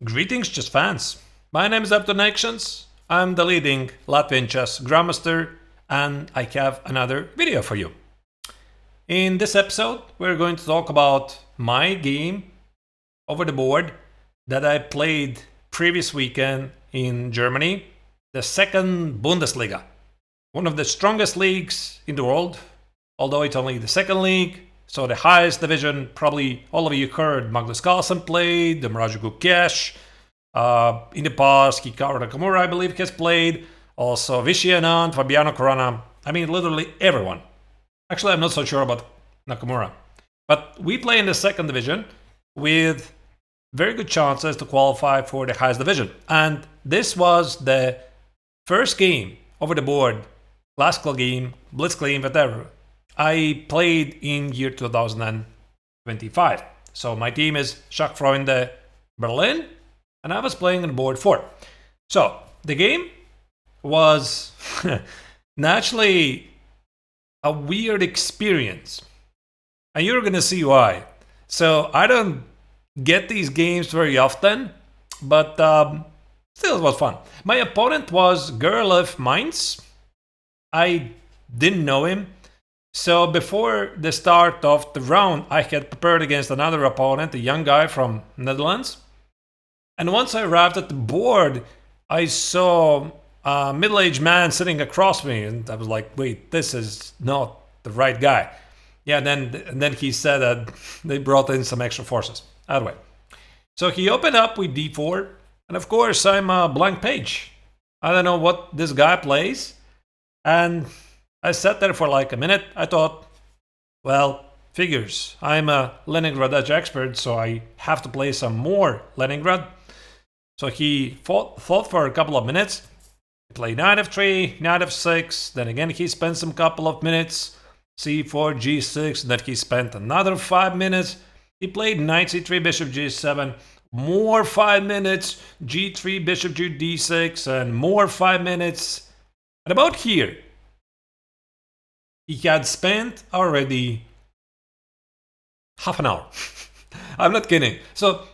Greetings, chess fans. My name is Arturs Neiksans. I'm the leading Latvian chess grandmaster, and I have another video for you. In this episode, we're going to talk about my game over the board that I played previous weekend in Germany, the second Bundesliga, one of the strongest leagues in the world, although it's only the second league. So the highest division, probably all of you heard Magnus Carlsen played, the Muraju Gukesh. In the past, Hikaru Nakamura, I believe, has played. Also Vishy Anand, Fabiano Corona. I mean, literally everyone. Actually, I'm not so sure about Nakamura. But we play in the second division with very good chances to qualify for the highest division. And this was the first game over the board, classical game, blitz game, whatever, I played in year 2025. So my team is Schachfreunde Berlin, and I was playing on board 4. So the game was naturally a weird experience, and you're gonna see why. So I don't get these games very often, but still it was fun. My opponent was Gerlef Meins. I didn't know him. So before the start of the round, I had prepared against another opponent, a young guy from Netherlands. And once I arrived at the board, I saw a middle-aged man sitting across me, and I was like, wait, this is not the right guy. Yeah, then he said that they brought in some extra forces. Either way. So he opened up with d4, and of course I'm a blank page. I don't know what this guy plays, and I sat there for like a minute. I thought, well, figures. I'm a Leningrad Edge expert, so I have to play some more Leningrad. So he thought for a couple of minutes. He played knight f3, knight f6. Then again, he spent some couple of minutes. c4, g6. Then he spent another 5 minutes. He played knight c3, bishop g7. More 5 minutes. g3, bishop to d6. And more 5 minutes. And about here, he had spent already half an hour. I'm not kidding. So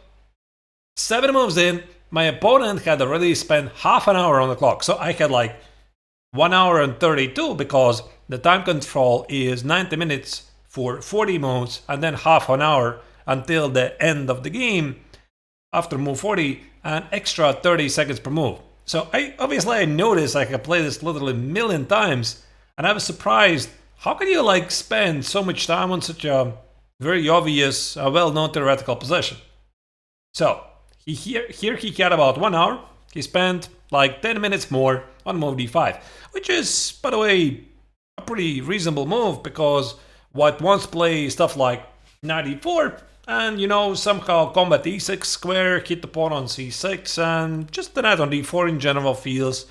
7 moves in, my opponent had already spent half an hour on the clock. So I had like 1 hour and 32 because the time control is 90 minutes for 40 moves and then half an hour until the end of the game. After move 40, an extra 30 seconds per move. So I noticed I could play this literally a million times, and I was surprised. How can you like spend so much time on such a very obvious, well-known theoretical position? So here he had about 1 hour. He spent like 10 minutes more on move d5, which is, by the way, a pretty reasonable move because white wants to play stuff like knight e4 and somehow combat e6 square, hit the pawn on c6, and just the knight on d4 in general feels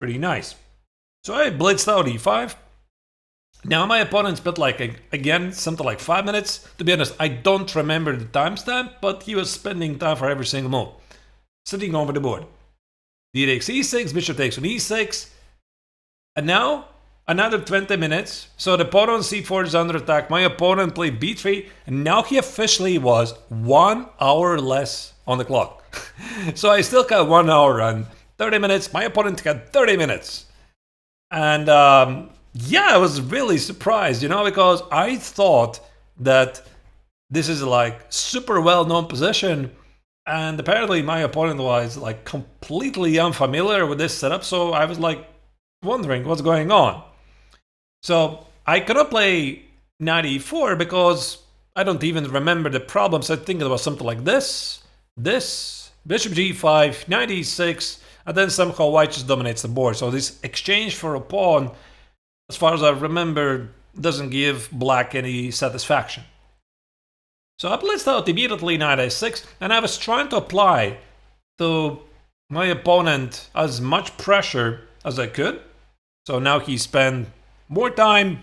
pretty nice. So I blitzed out e5. Now my opponent spent again something like 5 minutes. To be honest, I don't remember the timestamp, but he was spending time for every single move. Sitting over the board. D takes e6, bishop takes on e6. And now another 20 minutes. So the pawn on c4 is under attack. My opponent played b3, and now he officially was 1 hour less on the clock. So I still got 1 hour and 30 minutes. My opponent had 30 minutes. And yeah, I was really surprised, because I thought that this is like super well-known position, and apparently my opponent was like completely unfamiliar with this setup, so I was like wondering what's going on. So I cannot play knight e4 because I don't even remember the problems. I think it was something like this, bishop g5, knight e6, and then somehow white just dominates the board. So this exchange for a pawn, as far as I remember, doesn't give black any satisfaction. So I blitzed out immediately knight a6, and I was trying to apply to my opponent as much pressure as I could. So now he spent more time.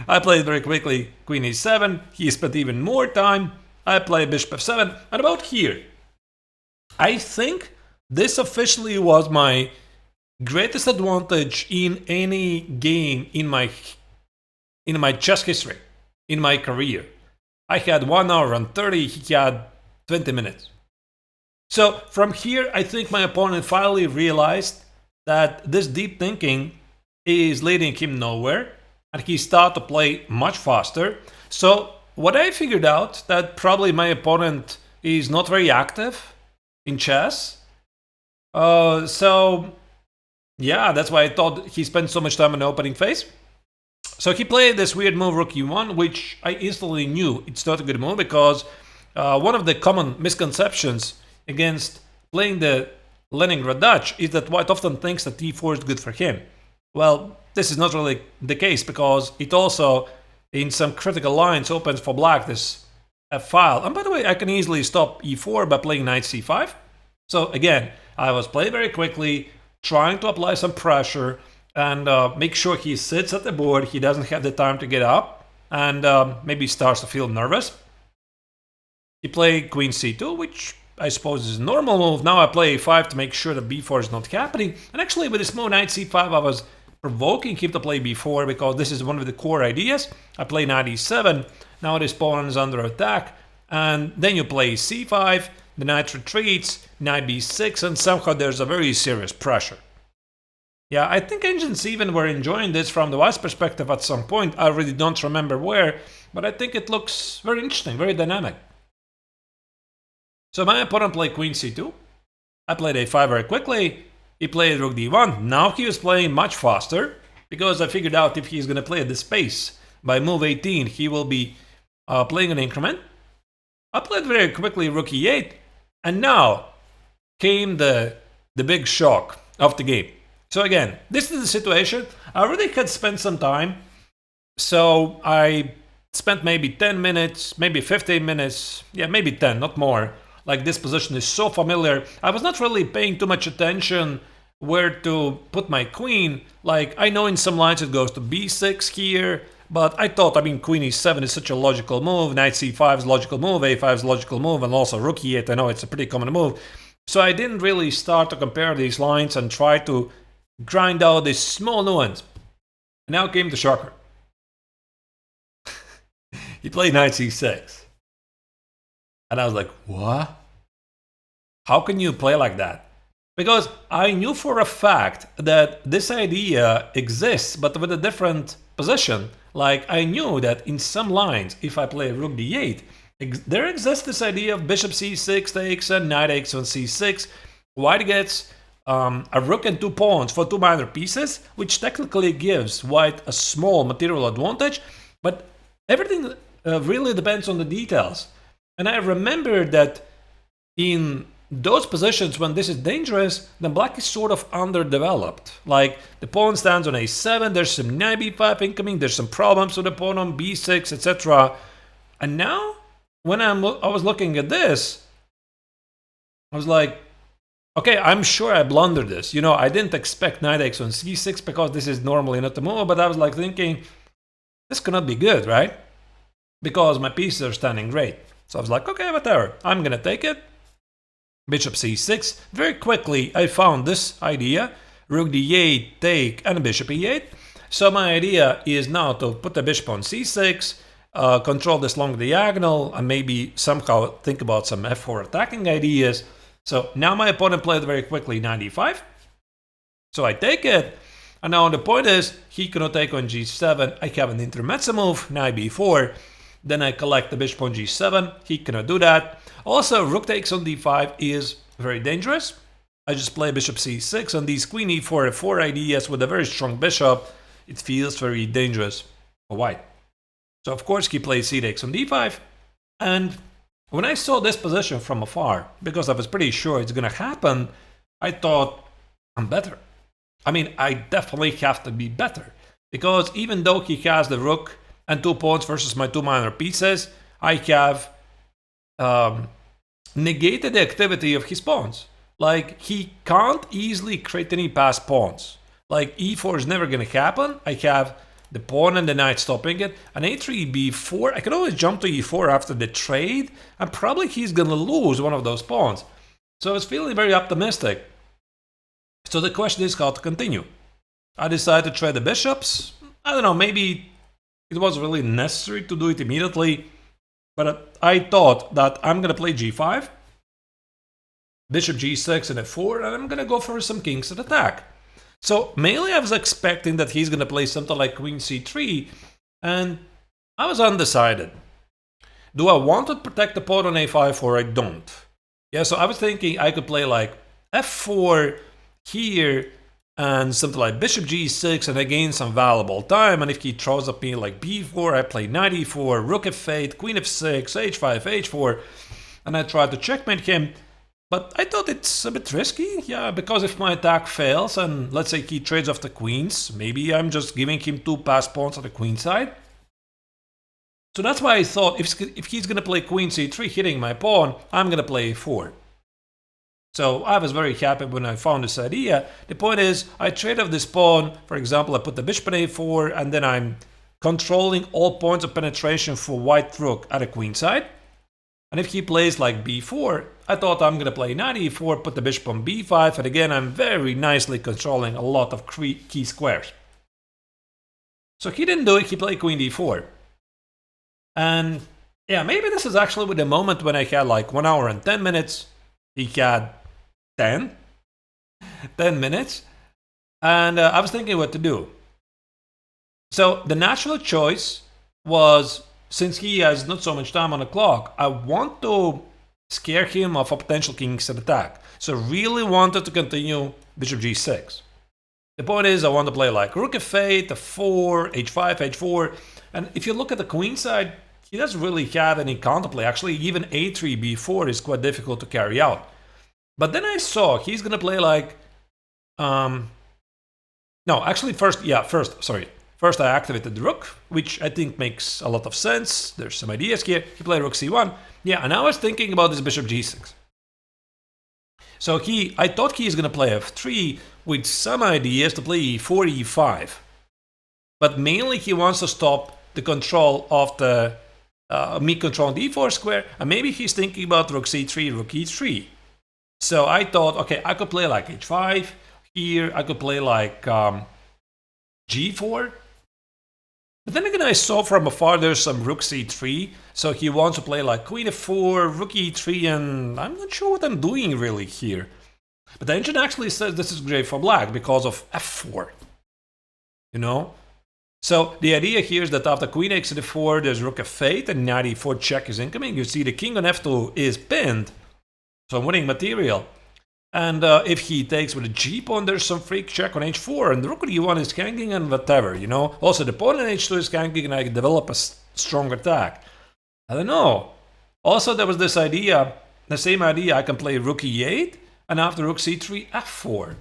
I played very quickly queen e7. He spent even more time. I played bishop f7. And about here, I think this officially was my greatest advantage in any game in my chess history, in my career. I had 1 hour and 30, he had 20 minutes. So from here, I think my opponent finally realized that this deep thinking is leading him nowhere, and he started to play much faster. So what I figured out that probably my opponent is not very active in chess. So yeah, that's why I thought he spent so much time in the opening phase. So he played this weird move rook e1, which I instantly knew it's not a good move because one of the common misconceptions against playing the Leningrad Dutch is that white often thinks that e4 is good for him. Well, this is not really the case because it also, in some critical lines, opens for black this f-file. And by the way, I can easily stop e4 by playing knight c5. So again, I was playing very quickly, trying to apply some pressure and make sure he sits at the board, he doesn't have the time to get up, and maybe starts to feel nervous. He played queen c2, which I suppose is a normal move. Now I play a5 to make sure that b4 is not happening. And actually with this move knight c5, I was provoking him to play b4 because this is one of the core ideas. I play knight e7, now this pawn is under attack, and then you play c5, the knight retreats, knight b6, and somehow there's a very serious pressure. Yeah, I think ancients even were enjoying this from the white's perspective at some point. I really don't remember where, but I think it looks very interesting, very dynamic. So my opponent played queen c2. I played a5 very quickly. He played rook d1. Now he was playing much faster because I figured out if he's going to play at this pace by move 18, he will be playing an increment. I played very quickly rook e8, and now came the big shock of the game. So again, this is the situation. I already had spent some time, so I spent maybe 10 minutes, maybe 15 minutes, yeah, maybe 10, not more. Like this position is so familiar. I was not really paying too much attention where to put my queen. Like I know in some lines it goes to b6 here, but I thought, queen e7 is such a logical move, knight c5 is a logical move, a5 is a logical move, and also rook e8, I know it's a pretty common move. So I didn't really start to compare these lines and try to grind out this small nuance. And now came the shocker. He played knight c6. And I was like, what? How can you play like that? Because I knew for a fact that this idea exists, but with a different position. Like I knew that in some lines, if I play rook d8, there exists this idea of bishop c6 takes and knight takes on c6. White gets a rook and 2 pawns for 2 minor pieces, which technically gives white a small material advantage, but everything really depends on the details. And I remember that in those positions when this is dangerous, then black is sort of underdeveloped. Like the pawn stands on a7, there's some knight b5 incoming, there's some problems with the pawn on b6, etc. And now, when I was looking at this, I was like, okay, I'm sure I blundered this. You know, I didn't expect knight x on c6 because this is normally not the move, but I was like thinking, this cannot be good, right? Because my pieces are standing great. So I was like, okay, whatever, I'm gonna take it. Bishop c6. Very quickly, I found this idea. Rook d8, take, and bishop e8. So my idea is now to put the bishop on c6, control this long diagonal, and maybe somehow think about some f4 attacking ideas. So now my opponent played very quickly knight e5. So I take it. And now the point is, he cannot take on g7. I have an intermezzo move, knight b4. Then I collect the bishop on g7. He cannot do that. Also, rook takes on d5 is very dangerous. I just play bishop c6 and these queen e4, f4 ideas with a very strong bishop. It feels very dangerous for white. So of course he plays c takes on d5. And when I saw this position from afar, because I was pretty sure it's going to happen, I thought, I'm better. I definitely have to be better. Because even though he has the rook and 2 pawns versus my 2 minor pieces, I have negated the activity of his pawns. Like, he can't easily create any passed pawns. Like, e4 is never going to happen. I have the pawn and the knight stopping it. And a3, b4, I can always jump to e4 after the trade, and probably he's going to lose one of those pawns. So I was feeling very optimistic. So the question is how to continue. I decided to trade the bishops. I don't know, maybe it was really necessary to do it immediately, but I thought that I'm going to play g5. bishop g6 and f4, and I'm gonna go for some kings at attack. So mainly I was expecting that he's gonna play something like queen c3, and I was undecided. Do I want to protect the pawn on a5 or I don't? Yeah, so I was thinking I could play like f4 here and something like bishop g6 and I gain some valuable time, and if he throws up me like b4, I play knight e4, rook f8, queen f6, h5, h4, and I try to checkmate him. But I thought it's a bit risky, yeah, because if my attack fails and let's say he trades off the queens, maybe I'm just giving him 2 passed pawns on the queen side. So that's why I thought if he's going to play queen c3 hitting my pawn, I'm going to play a4. So I was very happy when I found this idea. The point is, I trade off this pawn. For example, I put the bishop on a4, and then I'm controlling all points of penetration for white rook at the queen side. And if he plays like b4, I thought I'm going to play knight e4, put the bishop on b5, and again I'm very nicely controlling a lot of key squares. So he didn't do it, he played queen d4. And yeah, maybe this is actually with the moment when I had like 1 hour and 10 minutes. He had 10 minutes. And I was thinking what to do. So the natural choice was, since he has not so much time on the clock, I want to scare him of a potential king's attack. So really wanted to continue bishop g6. The point is I want to play like rook f8, f4, h5, h4. And if you look at the queen side, he doesn't really have any counterplay. Actually, even a3, b4 is quite difficult to carry out. But then I saw he's going to play like... First I activated the rook, which I think makes a lot of sense. There's some ideas here. He played rook c1. Yeah, and I was thinking about this bishop g6. So I thought he's going to play f3 with some ideas to play e4, e5. But mainly he wants to stop the control of the me controlling the e4 square, and maybe he's thinking about rook c3, rook e3. So I thought, okay, I could play like h5 here, I could play like g4. But then again, I saw from afar there's some rook c3, so he wants to play like queen f4, rook e3, and I'm not sure what I'm doing really here. But the engine actually says this is great for black because of f4, you know? So the idea here is that after queen takes f4, there's rook f8 and knight e4 check is incoming. You see the king on f2 is pinned, so I'm winning material. And if he takes with a g pawn, there's some freak check on h4, and the rook on e1 is skanking and whatever, you know. Also the pawn on h2 is skanking, and I can develop a strong attack. I don't know. Also there was this idea, the same idea, I can play rook e8, and after rook c3, f4.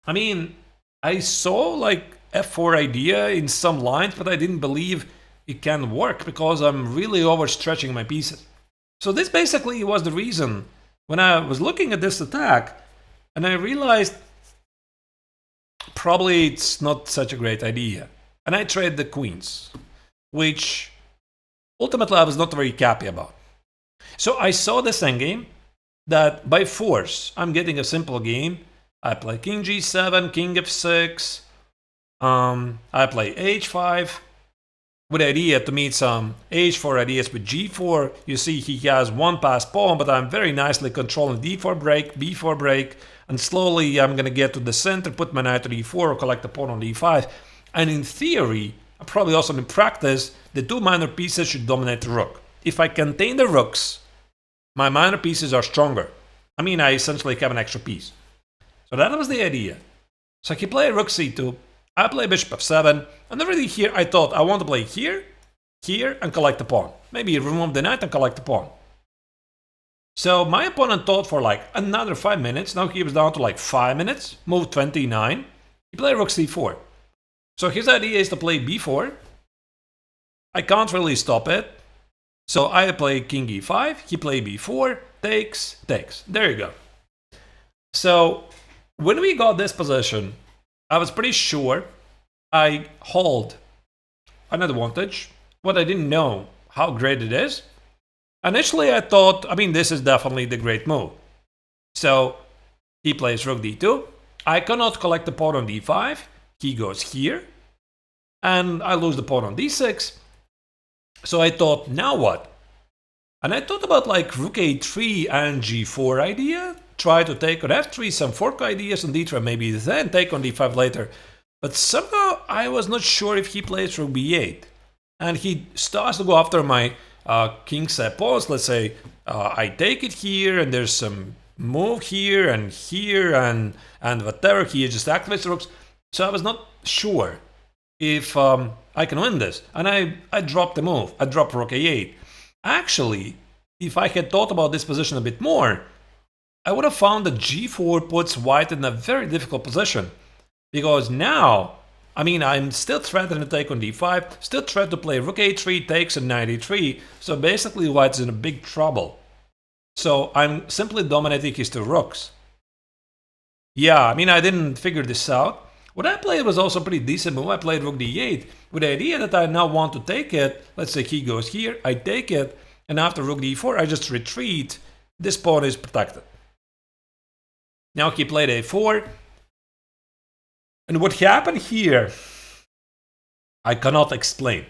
I mean, I saw like f4 idea in some lines, but I didn't believe it can work because I'm really overstretching my pieces. So this basically was the reason when I was looking at this attack, and I realized probably it's not such a great idea. And I traded the queens, which ultimately I was not very happy about. So I saw this endgame that by force I'm getting a simple game. I play king g7, king f6, I play h5 with the idea to meet some h4 ideas with g4. You see he has one passed pawn, but I'm very nicely controlling d4 break, b4 break, and slowly I'm going to get to the center, put my knight to d4 or collect the pawn on d5. And in theory, probably also in practice, the two minor pieces should dominate the rook. If I contain the rooks, my minor pieces are stronger. I mean, I essentially have an extra piece. So that was the idea. So he played rook c2, I play bishop f7, and already here I thought I want to play here, here, and collect the pawn. Maybe remove the knight and collect the pawn. So my opponent thought for like another 5 minutes, now he was down to like 5 minutes, move 29, he played rook c4. So his idea is to play b4, I can't really stop it, so I play king e5, he played b4, takes, takes, there you go. So when we got this position, I was pretty sure I hold an advantage, but I didn't know how great it is. Initially I thought, I mean, this is definitely the great move. So he plays rook d2, I cannot collect the pawn on d5, he goes here, and I lose the pawn on d6. So I thought, now what? And I thought about like rook a3 and g4 idea. Try to take on f3, some fork ideas on d3, maybe then take on d5 later. But somehow I was not sure if he plays rook b8. And he starts to go after my king's pawns. Let's say I take it here, and there's some move here and whatever. He just activates the rooks. So I was not sure if I can win this. And I dropped the move. I dropped rook a8. Actually, if I had thought about this position a bit more, I would have found that g4 puts white in a very difficult position. Because now, I mean, I'm still threatening to take on d5, still threatening to play rook a3 takes on knight e3, so basically white's in a big trouble. So I'm simply dominating his two rooks. Yeah, I mean, I didn't figure this out. What I played was also a pretty decent move. I played rook d8 with the idea that I now want to take it. Let's say he goes here, I take it, and after rook d4, I just retreat. This pawn is protected. Now he played a4. And what happened here, I cannot explain.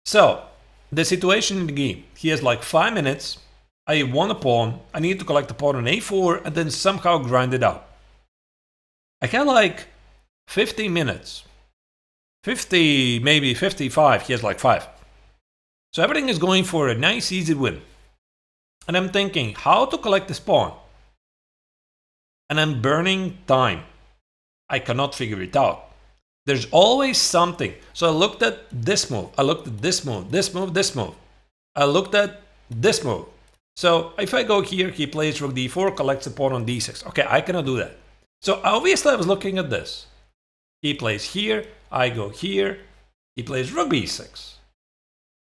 So, the situation in the game, he has like 5 minutes, I won a pawn, I need to collect a pawn on a4 and then somehow grind it out. I had like 15 minutes, 50, maybe 55, he has like 5. So everything is going for a nice easy win. And I'm thinking how to collect this pawn. And I'm burning time. I cannot figure it out. There's always something. So I looked at this move. I looked at this move, this move, this move. I looked at this move. So if I go here, he plays rook d4, collects a pawn on d6. Okay, I cannot do that. So obviously I was looking at this. He plays here, I go here. He plays rook b6.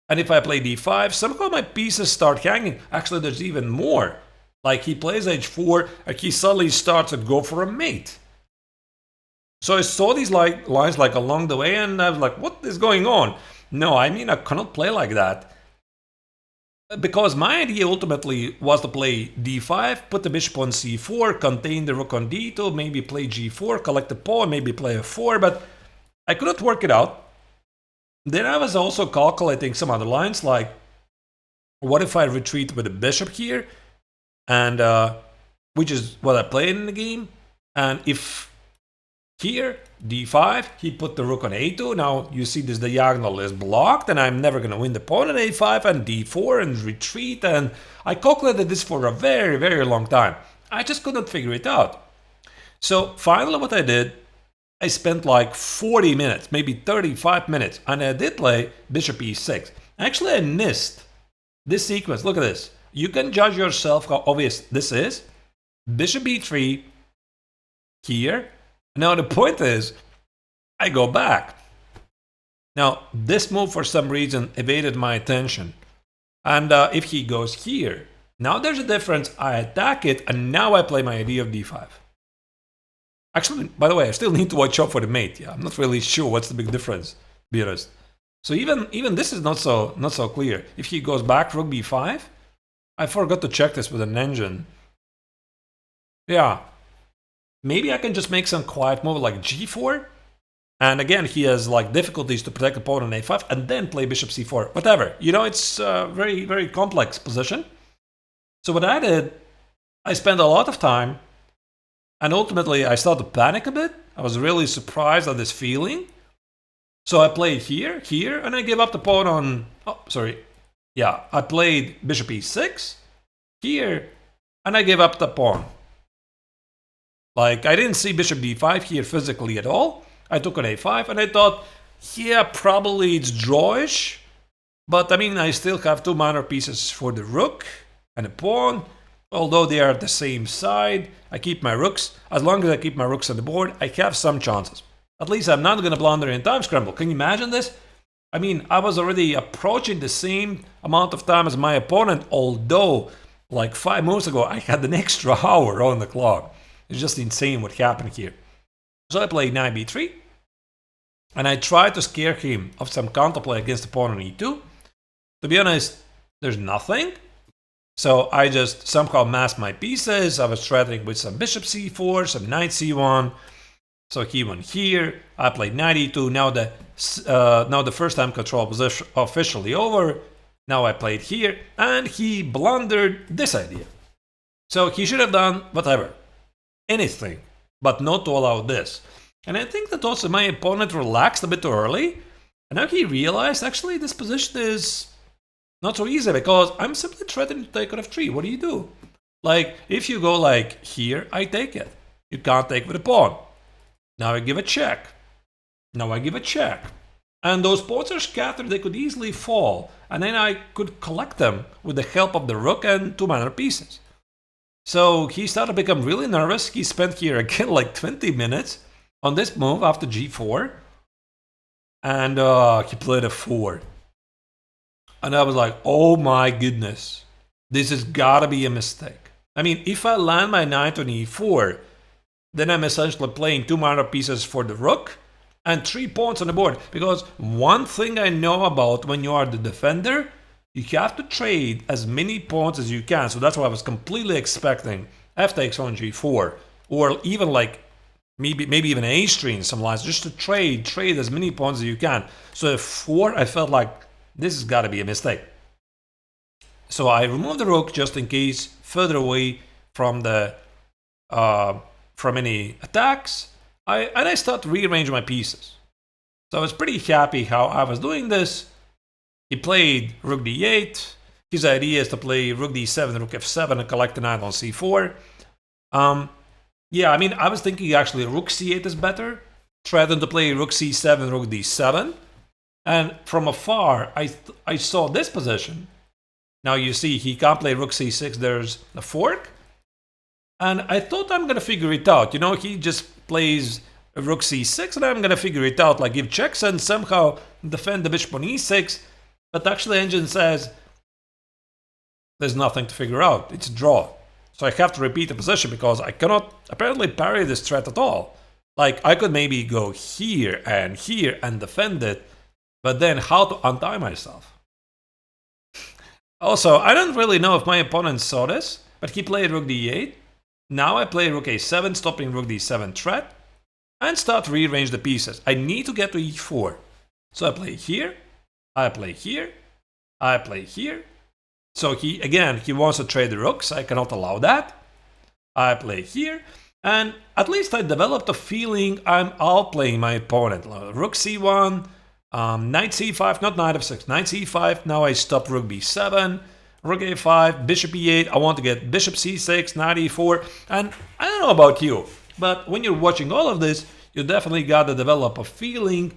And if I play d5, somehow my pieces start hanging. Actually, there's even more. Like he plays h4, and he suddenly starts to go for a mate. So I saw these lines like along the way, and I was like, what is going on? No, I mean, I cannot play like that. Because my idea ultimately was to play d5, put the bishop on c4, contain the rook on d2, maybe play g4, collect the pawn, maybe play f4, but I couldn't work it out. Then I was also calculating some other lines, like, what if I retreat with the bishop here? And which is what I played in the game. And if here, d5, he put the rook on a2. Now you see this diagonal is blocked, and I'm never going to win the pawn on a5 and d4 and retreat. And I calculated this for a very, very long time. I just couldn't figure it out. So finally what I did, I spent like 40 minutes, maybe 35 minutes, and I did play bishop e6. Actually, I missed this sequence. Look at this. You can judge yourself how obvious this is. Bishop e3 here. Now the point is, I go back. Now this move for some reason evaded my attention. And if he goes here, now there's a difference. I attack it, and now I play my idea of d5. Actually, by the way, I still need to watch out for the mate. Yeah, I'm not really sure what's the big difference, to be honest. So even this is not so clear. If he goes back rook b5, I forgot to check this with an engine. Yeah. Maybe I can just make some quiet move like g4. And again, he has like difficulties to protect the pawn on a5 and then play bishop c4. Whatever. You know, it's a very, very complex position. So what I did, I spent a lot of time, and ultimately I started to panic a bit. I was really surprised at this feeling. So I played here, and I gave up the pawn on... Oh, sorry. Yeah, I played bishop e6 here, and I gave up the pawn. Like, I didn't see bishop d5 here physically at all. I took on a5, and I thought, yeah, probably it's drawish. But, I mean, I still have two minor pieces for the rook and the pawn. Although they are at the same side, I keep my rooks. As long as I keep my rooks on the board, I have some chances. At least I'm not going to blunder in time scramble. Can you imagine this? I mean, I was already approaching the same amount of time as my opponent, although, like 5 moves ago, I had an extra hour on the clock. It's just insane what happened here. So I played knight b3, and I tried to scare him of some counterplay against the pawn on e2. To be honest, there's nothing. So I just somehow masked my pieces. I was threatening with some bishop c4, some knight c1. So he went here. I played knight e2. Now the first time control was officially over. Now I played here, and he blundered this idea. So he should have done whatever, anything, but not to allow this. And I think that also my opponent relaxed a bit too early, and now he realized actually this position is not so easy because I'm simply threatening to take out f3. What do you do? Like, if you go like here, I take it. You can't take with a pawn. Now I give a check. Now I give a check. And those pawns are scattered, they could easily fall. And then I could collect them with the help of the rook and two minor pieces. So he started to become really nervous. He spent here again like 20 minutes on this move after g4. And he played a 4. And I was like, oh my goodness, this has got to be a mistake. I mean, if I land my knight on e4, then I'm essentially playing two minor pieces for the rook and 3 pawns on the board. Because one thing I know about when you are the defender, you have to trade as many pawns as you can. So that's why I was completely expecting f takes on g4, or even like maybe even h3 in some lines, just to trade as many pawns as you can. So f4, I felt like this has got to be a mistake. So I removed the rook just in case, further away from the from any attacks. And I started rearranging my pieces. So I was pretty happy how I was doing this. He played rook d8. His idea is to play rook d7, rook f7, and collect the knight on c4. Yeah, I mean, I was thinking actually rook c8 is better, rather than to play rook c7, rook d7. And from afar, I saw this position. Now you see he can't play rook c6, there's a fork. And I thought I'm going to figure it out. You know, he just plays rook c6 and I'm going to figure it out, like give checks and somehow defend the bishop on e6. But actually engine says there's nothing to figure out. It's a draw. So I have to repeat the position because I cannot apparently parry this threat at all. Like I could maybe go here and defend it, but then how to untie myself? Also, I don't really know if my opponent saw this, but he played rook d8. Now I play rook a7, stopping rook d7 threat, and start to rearrange the pieces. I need to get to e4. So I play here, I play here, I play here. So he wants to trade the rooks, I cannot allow that. I play here, and at least I developed a feeling I'm outplaying my opponent. Rook c1, knight c5, not knight f6, knight c5, now I stop rook b7, rook a5, bishop e8, I want to get bishop c6, knight e4, and I don't know about you, but when you're watching all of this, you definitely got to develop a feeling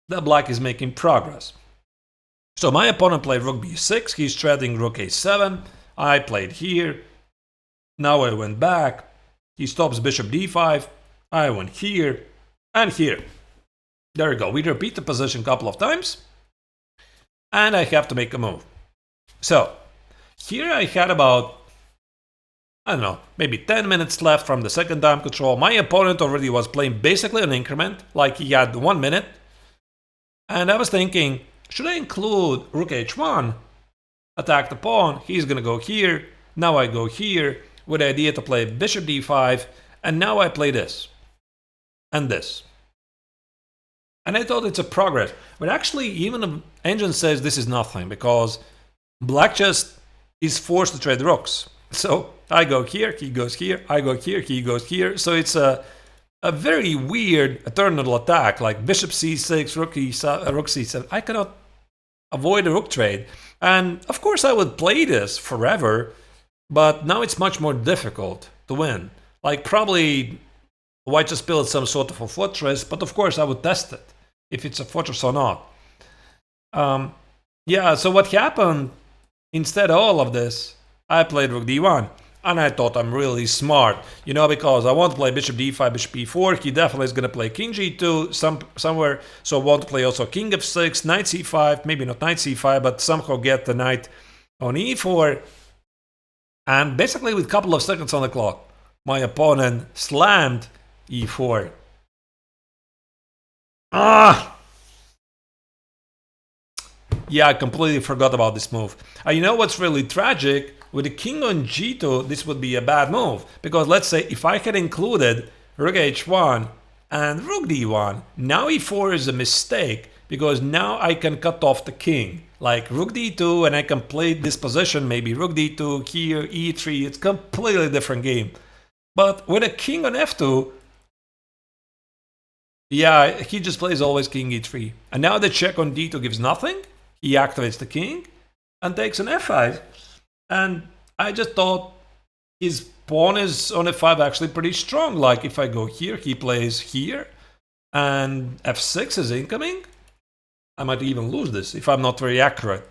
that black is making progress. So my opponent played rook b6, he's threading rook a7, I played here, now I went back, he stops bishop d5, I went here, and here. There we go, we repeat the position a couple of times, and I have to make a move. So, here I had about, I don't know, maybe 10 minutes left from the second time control. My opponent already was playing basically an increment, like he had 1 minute. And I was thinking, should I include rook h1, attack the pawn, he's gonna go here, now I go here, with the idea to play bishop d5, and now I play this, and this. And I thought it's a progress, but actually even the engine says this is nothing, because black just is forced to trade rooks. So I go here, he goes here, I go here, he goes here. So it's a very weird eternal attack, like bishop c6, rook c7. I cannot avoid a rook trade. And of course I would play this forever, but now it's much more difficult to win. Like probably white just built some sort of a fortress, but of course I would test it, if it's a fortress or not. Yeah, so what happened, instead of all of this, I played rook d1, and I thought I'm really smart, you know, because I want to play bishop d5, bishop e4, he definitely is going to play king g2 somewhere, so I want to play also king f6, knight c5, maybe not knight c5, but somehow get the knight on e4, and basically with a couple of seconds on the clock, my opponent slammed e4. Yeah, I completely forgot about this move. You know what's really tragic? With the king on g2, this would be a bad move. Because let's say if I had included rook h1 and rook d1, now e4 is a mistake, because now I can cut off the king. like rook d2 and I can play this position, maybe rook d2, here, e3, it's completely different game. But with a king on f2, yeah, he just plays always king e3. And now the check on d2 gives nothing. He activates the king and takes an f5. And I just thought his pawn is on f5 actually pretty strong. Like if I go here, he plays here, and f6 is incoming. I might even lose this if I'm not very accurate.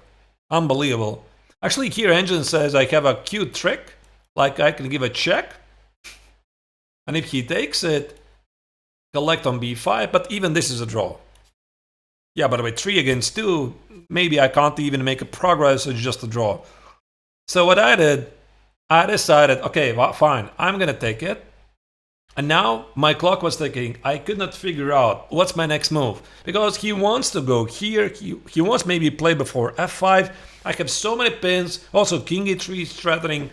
Unbelievable. Actually, here Engine says I have a cute trick. Like I can give a check. And if he takes it, collect on b5, but even this is a draw. Yeah, by the way, 3 against 2, maybe I can't even make a progress, it's just a draw. So what I did, I decided, okay, well, fine, I'm gonna take it. And now my clock was ticking. I could not figure out what's my next move. Because he wants to go here, he wants maybe play before f5. I have so many pins, also king e3 is threatening.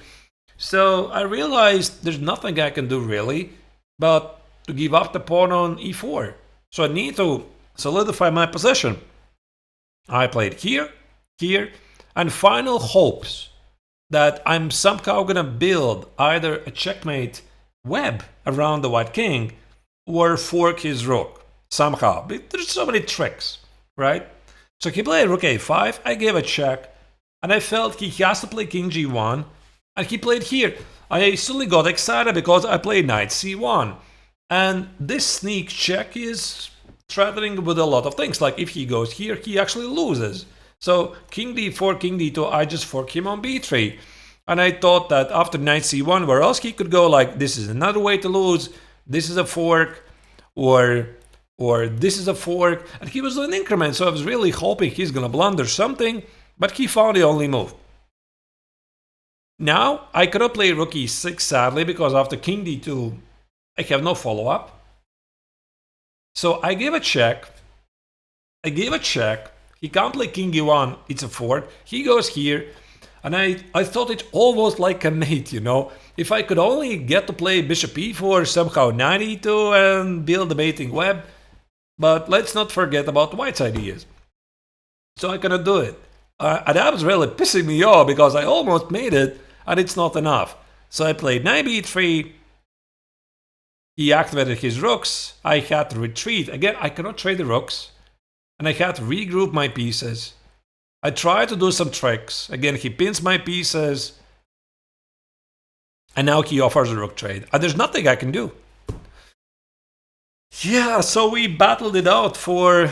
So I realized there's nothing I can do really, but to give up the pawn on e4. So I need to solidify my position. I played here, here, and final hopes that I'm somehow gonna build either a checkmate web around the white king or fork his rook somehow. But there's so many tricks, right? So he played rook a5, I gave a check, and I felt he has to play king g1, and he played here. I suddenly got excited because I played knight c1. And this sneak check is threatening with a lot of things. Like if he goes here, he actually loses. So king d4, king d2, I just fork him on b3. And I thought that after knight c1, where else he could go, like this is another way to lose, this is a fork, or this is a fork. And he was an increment, so I was really hoping he's gonna blunder something, but he found the only move. Now, I cannot play rook e6 sadly, because after king d2, I have no follow-up. So I gave a check. He can't play king e1, it's a fork. He goes here, and I thought it almost like a mate, you know. If I could only get to play bishop e4, somehow knight e2, and build the baiting web. But let's not forget about white's ideas. So I cannot do it. And that was really pissing me off, because I almost made it, and it's not enough. So I played knight b3. He activated his rooks. I had to retreat. Again, I cannot trade the rooks. And I had to regroup my pieces. I tried to do some tricks. Again, he pins my pieces. And now he offers a rook trade. And there's nothing I can do. Yeah, so we battled it out for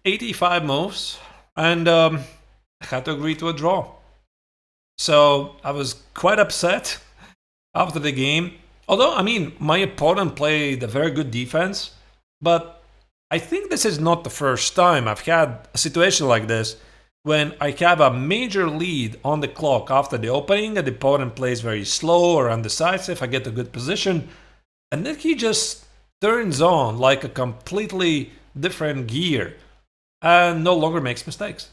85 moves. And I had to agree to a draw. So I was quite upset after the game. Although, I mean, my opponent played a very good defense. But I think this is not the first time I've had a situation like this, when I have a major lead on the clock after the opening, and the opponent plays very slow or undecisive, I get a good position, and then he just turns on like a completely different gear and no longer makes mistakes.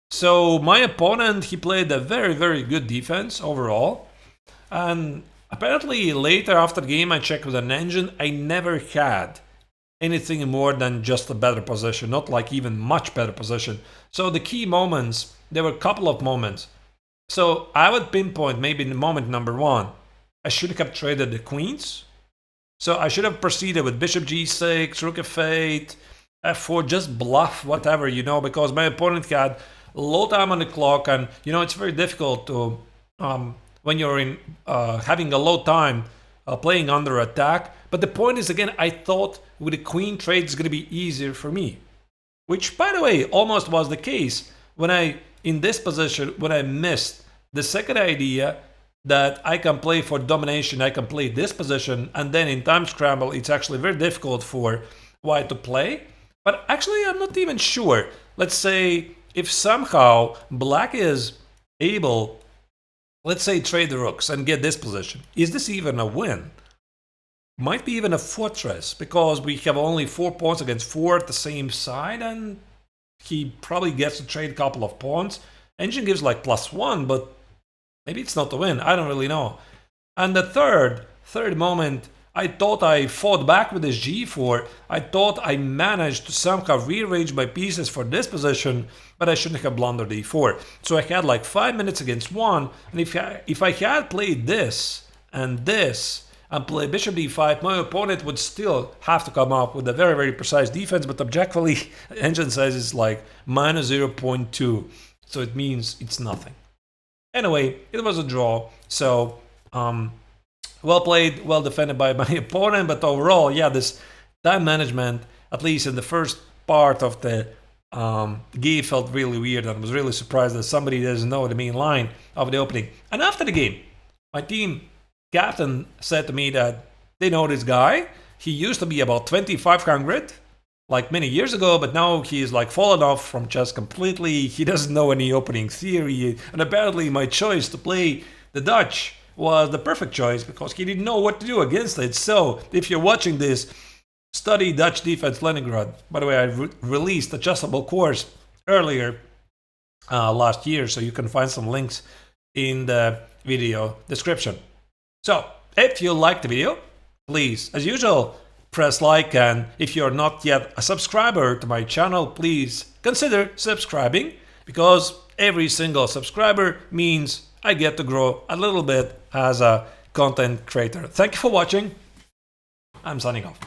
So my opponent, he played a very, very good defense overall, and apparently later after the game I checked with an engine, I never had anything more than just a better position, not like even much better position. So the key moments, there were a couple of moments. So I would pinpoint maybe in moment number 1, I should have traded the queens. So I should have proceeded with bishop g6, rook f8, f4, just bluff whatever, you know, because my opponent had low time on the clock, and you know it's very difficult to when you're in having a low time playing under attack. But the point is, again, I thought with the queen trade it's going to be easier for me, which by the way almost was the case when I in this position, when I missed the second idea that I can play for domination. I can play this position, and then in time scramble it's actually very difficult for white to play. But actually I'm not even sure. Let's say if somehow black is able, let's say, trade the rooks and get this position, is this even a win? Might be even a fortress, because we have only 4 pawns against 4 at the same side, and he probably gets to trade a couple of pawns. Engine gives like +1, but maybe it's not a win. I don't really know. And the third moment, I thought I fought back with this g4. I thought I managed to somehow rearrange my pieces for this position, but I shouldn't have blundered e4. So I had like 5 minutes against 1, and if I had played this and play bishop d5, my opponent would still have to come up with a very, very precise defense, but objectively, engine size is like minus 0.2, so it means it's nothing. Anyway, it was a draw, so well played, well defended by my opponent, but overall, yeah, this time management, at least in the first part of the game, felt really weird, and I was really surprised that somebody doesn't know the main line of the opening. And after the game, my team captain said to me that they know this guy. He used to be about 2500 like many years ago, but now he's like fallen off from chess completely. He doesn't know any opening theory, and apparently my choice to play the Dutch was the perfect choice because he didn't know what to do against it. So if you're watching this, study Dutch defense Leningrad. By the way, I released a chessable course earlier last year, so you can find some links in the video description. So, if you liked the video, please, as usual, press like, and if you're not yet a subscriber to my channel, please consider subscribing, because every single subscriber means I get to grow a little bit as a content creator. Thank you for watching. I'm signing off.